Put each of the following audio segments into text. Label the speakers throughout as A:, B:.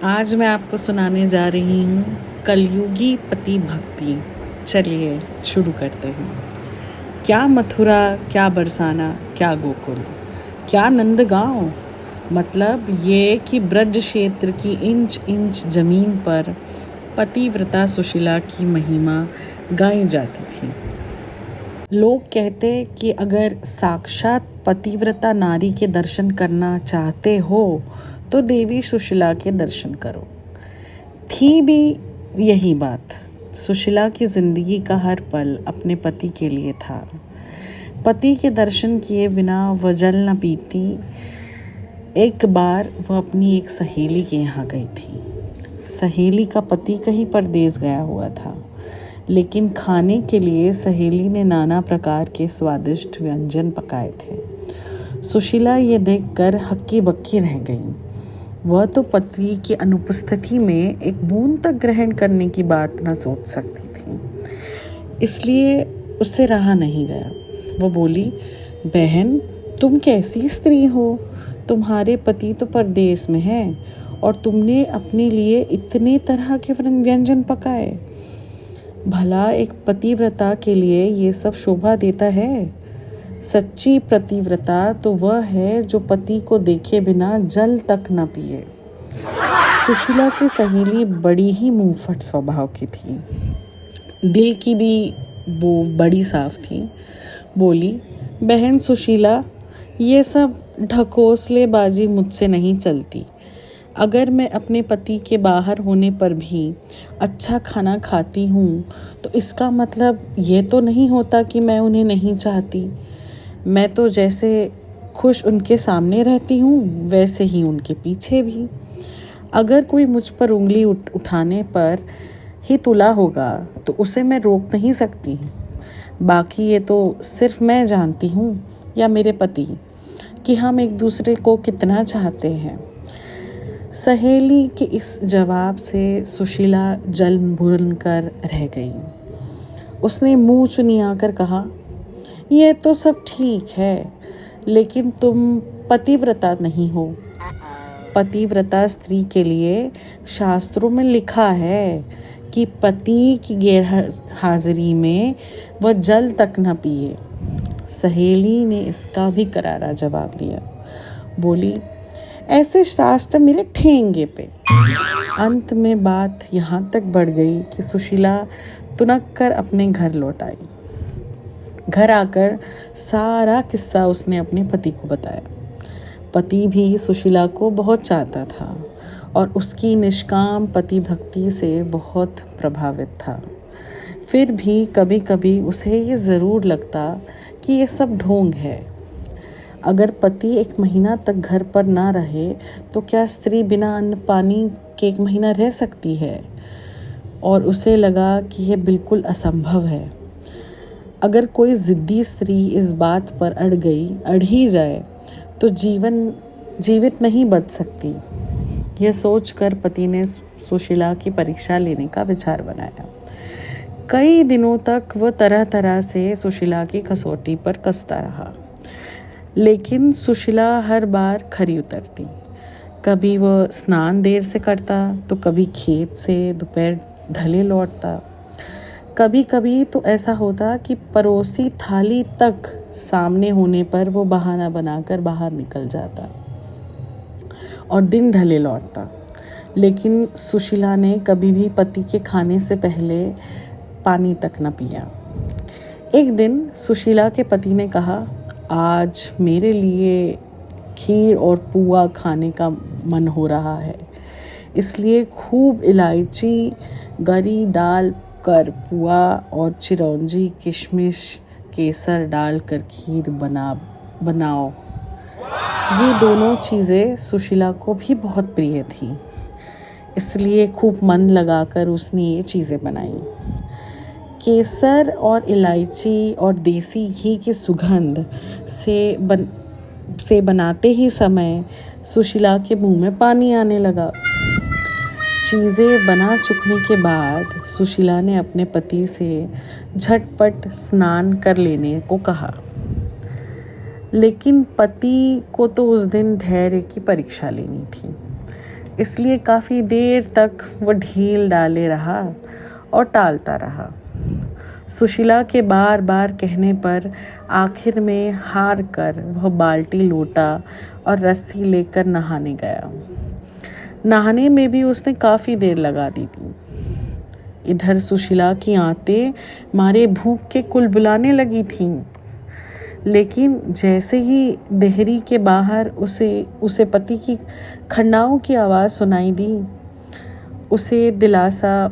A: आज मैं आपको सुनाने जा रही हूँ कलयुगी पति भक्ति। चलिए शुरू करते हैं। क्या मथुरा, क्या बरसाना, क्या गोकुल, क्या नंदगांव। मतलब ये कि ब्रज क्षेत्र की इंच इंच जमीन पर पतिव्रता सुशीला की महिमा गाई जाती थी। लोग कहते कि अगर साक्षात पतिव्रता नारी के दर्शन करना चाहते हो तो देवी सुशीला के दर्शन करो। थी भी यही बात। सुशीला की जिंदगी का हर पल अपने पति के लिए था। पति के दर्शन किए बिना वह जल न पीती। एक बार वह अपनी एक सहेली के यहाँ गई थी। सहेली का पति कहीं परदेस गया हुआ था, लेकिन खाने के लिए सहेली ने नाना प्रकार के स्वादिष्ट व्यंजन पकाए थे। सुशीला ये देखकर हक्की बक्की रह गई। वह तो पति की अनुपस्थिति में एक बूंद तक ग्रहण करने की बात न सोच सकती थी, इसलिए उससे रहा नहीं गया। वह बोली, बहन, तुम कैसी स्त्री हो? तुम्हारे पति तो परदेस में हैं और तुमने अपने लिए इतने तरह के व्यंजन पकाए। भला एक पतिव्रता के लिए ये सब शोभा देता है? सच्ची पतिव्रता तो वह है जो पति को देखे बिना जल तक न पिए। सुशीला की सहेली बड़ी ही मुंहफट स्वभाव की थी। दिल की भी वो बड़ी साफ थी। बोली, बहन सुशीला, ये सब ढकोसलेबाजी मुझसे नहीं चलती। अगर मैं अपने पति के बाहर होने पर भी अच्छा खाना खाती हूँ तो इसका मतलब ये तो नहीं होता कि मैं उन्हें नहीं चाहती। मैं तो जैसे खुश उनके सामने रहती हूँ वैसे ही उनके पीछे भी। अगर कोई मुझ पर उंगली उठाने पर ही तुला होगा तो उसे मैं रोक नहीं सकती। बाकी ये तो सिर्फ मैं जानती हूँ या मेरे पति कि हम एक दूसरे को कितना चाहते हैं। सहेली के इस जवाब से सुशीला जल भून कर रह गई। उसने मुंह चुनिया कर कहा, यह तो सब ठीक है, लेकिन तुम पतिव्रता नहीं हो। पतिव्रता स्त्री के लिए शास्त्रों में लिखा है कि पति की गैर हाजिरी में वह जल तक न पिए। सहेली ने इसका भी करारा जवाब दिया। बोली, ऐसे शास्त्र मेरे ठेंगे पे। अंत में बात यहाँ तक बढ़ गई कि सुशीला तुनक कर अपने घर लौट आई। घर आकर सारा किस्सा उसने अपने पति को बताया। पति भी सुशीला को बहुत चाहता था और उसकी निष्काम पति भक्ति से बहुत प्रभावित था। फिर भी कभी कभी उसे ये ज़रूर लगता कि ये सब ढोंग है। अगर पति एक महीना तक घर पर ना रहे तो क्या स्त्री बिना अन्न पानी के एक महीना रह सकती है? और उसे लगा कि यह बिल्कुल असंभव है। अगर कोई ज़िद्दी स्त्री इस बात पर अड़ ही जाए तो जीवित नहीं बच सकती। यह सोचकर पति ने सुशीला की परीक्षा लेने का विचार बनाया। कई दिनों तक वह तरह तरह से सुशीला की कसौटी पर कसता रहा, लेकिन सुशीला हर बार खरी उतरती। कभी वह स्नान देर से करता तो कभी खेत से दोपहर ढले लौटता। कभी कभी तो ऐसा होता कि परोसी थाली तक सामने होने पर वो बहाना बनाकर बाहर निकल जाता और दिन ढले लौटता। लेकिन सुशीला ने कभी भी पति के खाने से पहले पानी तक न पिया। एक दिन सुशीला के पति ने कहा, आज मेरे लिए खीर और पुआ खाने का मन हो रहा है, इसलिए खूब इलायची गरी डाल कर पुआ और चिरौंजी किशमिश केसर डालकर खीर बनाओ। ये दोनों चीज़ें सुशीला को भी बहुत प्रिय थी, इसलिए खूब मन लगाकर उसने ये चीज़ें बनाई। केसर और इलायची और देसी घी की सुगंध से बनाते ही समय सुशीला के मुंह में पानी आने लगा। चीज़ें बना चुकने के बाद सुशीला ने अपने पति से झटपट स्नान कर लेने को कहा, लेकिन पति को तो उस दिन धैर्य की परीक्षा लेनी थी। इसलिए काफ़ी देर तक वो ढील डाले रहा और टालता रहा। सुशीला के बार बार कहने पर आखिर में हार कर वह बाल्टी, लोटा और रस्सी लेकर नहाने गया। नहाने में भी उसने काफ़ी देर लगा दी थी। इधर सुशीला की आंतें मारे भूख के कुलबुलाने लगी थीं। लेकिन जैसे ही देहरी के बाहर उसे पति की खन्नाओं की आवाज़ सुनाई दी, उसे दिलासा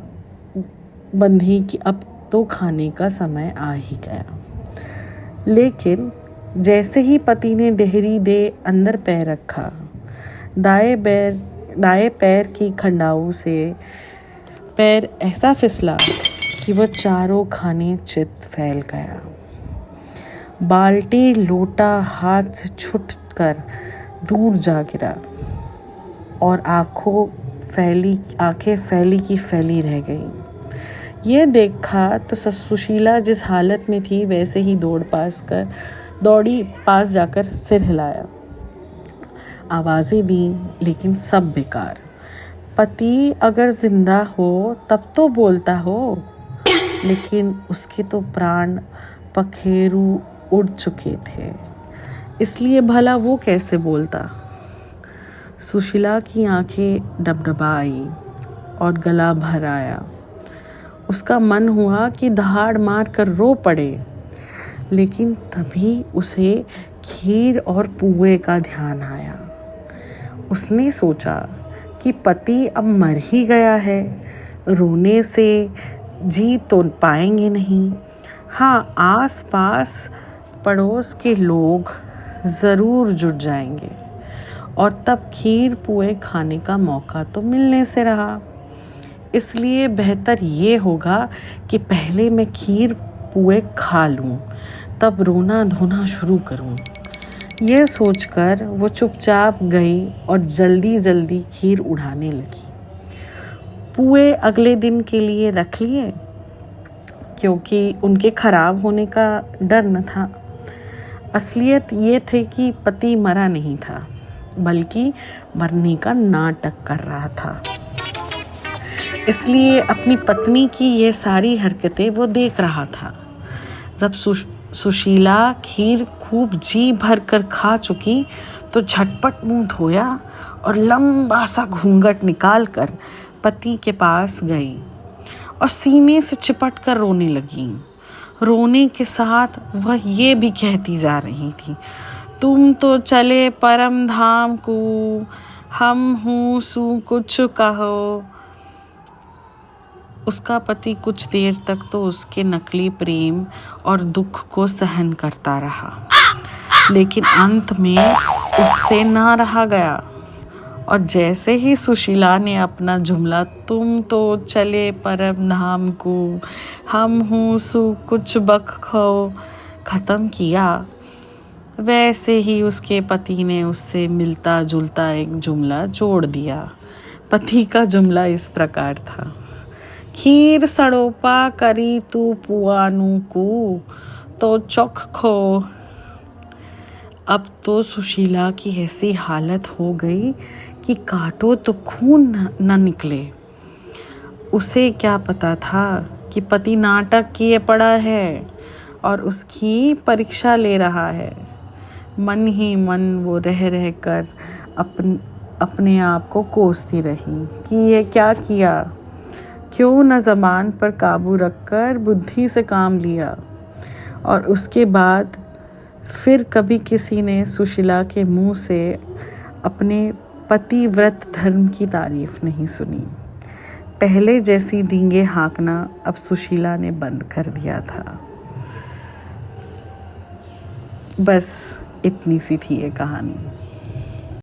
A: बंधी कि अब तो खाने का समय आ ही गया। लेकिन जैसे ही पति ने देहरी दे अंदर पैर रखा, दाएं पैर की खंडाओं से पैर ऐसा फिसला कि वह चारों खाने चित फैल गया। बाल्टी, लोटा हाथ से छूटकर दूर जा गिरा और आंखें फैली की फैली रह गई। ये देखा तो सुशीला जिस हालत में थी वैसे ही दौड़ी पास जाकर सिर हिलाया। आवाज़ें दी, लेकिन सब बेकार। पति अगर जिंदा हो तब तो बोलता हो, लेकिन उसके तो प्राण पखेरु उड़ चुके थे, इसलिए भला वो कैसे बोलता। सुशीला की आंखें डबडबाई और गला भर आया। उसका मन हुआ कि दहाड़ मार कर रो पड़े, लेकिन तभी उसे खीर और पुए का ध्यान आया। उसने सोचा कि पति अब मर ही गया है, रोने से जी तो पाएंगे नहीं। हाँ, आस पास पड़ोस के लोग ज़रूर जुट जाएंगे और तब खीर पुए खाने का मौका तो मिलने से रहा। इसलिए बेहतर ये होगा कि पहले मैं खीर पुए खा लूँ, तब रोना धोना शुरू करूँ। यह सोचकर वो चुपचाप गई और जल्दी जल्दी खीर उड़ाने लगी। पुए अगले दिन के लिए रख लिए, क्योंकि उनके खराब होने का डर न था। असलियत ये थी कि पति मरा नहीं था, बल्कि मरने का नाटक कर रहा था। इसलिए अपनी पत्नी की ये सारी हरकतें वो देख रहा था। जब सुशीला खीर खूब जी भर कर खा चुकी तो झटपट मुंह धोया और लंबा सा घूंघट निकाल कर पति के पास गई और सीने से चिपट कर रोने लगी। रोने के साथ वह ये भी कहती जा रही थी, तुम तो चले परम धाम को, हम हूँ सू कुछ कहो। उसका पति कुछ देर तक तो उसके नकली प्रेम और दुख को सहन करता रहा, लेकिन अंत में उससे ना रहा गया और जैसे ही सुशीला ने अपना जुमला तुम तो चले परम धाम को, हम हूँ सु कुछ बक खो ख़त्म किया, वैसे ही उसके पति ने उससे मिलता जुलता एक जुमला जोड़ दिया। पति का जुमला इस प्रकार था, खीर सड़ोपा करी तू पुआनू को तो चौक खो। अब तो सुशीला की ऐसी हालत हो गई कि काटो तो खून न निकले। उसे क्या पता था कि पति नाटक किए पड़ा है और उसकी परीक्षा ले रहा है। मन ही मन वो रह कर अपने आप को कोसती रही कि ये क्या किया, क्यों न ज़बान पर काबू रखकर बुद्धि से काम लिया। और उसके बाद फिर कभी किसी ने सुशीला के मुंह से अपने पतिव्रत धर्म की तारीफ नहीं सुनी। पहले जैसी डींगे हाँकना अब सुशीला ने बंद कर दिया था। बस इतनी सी थी ये कहानी।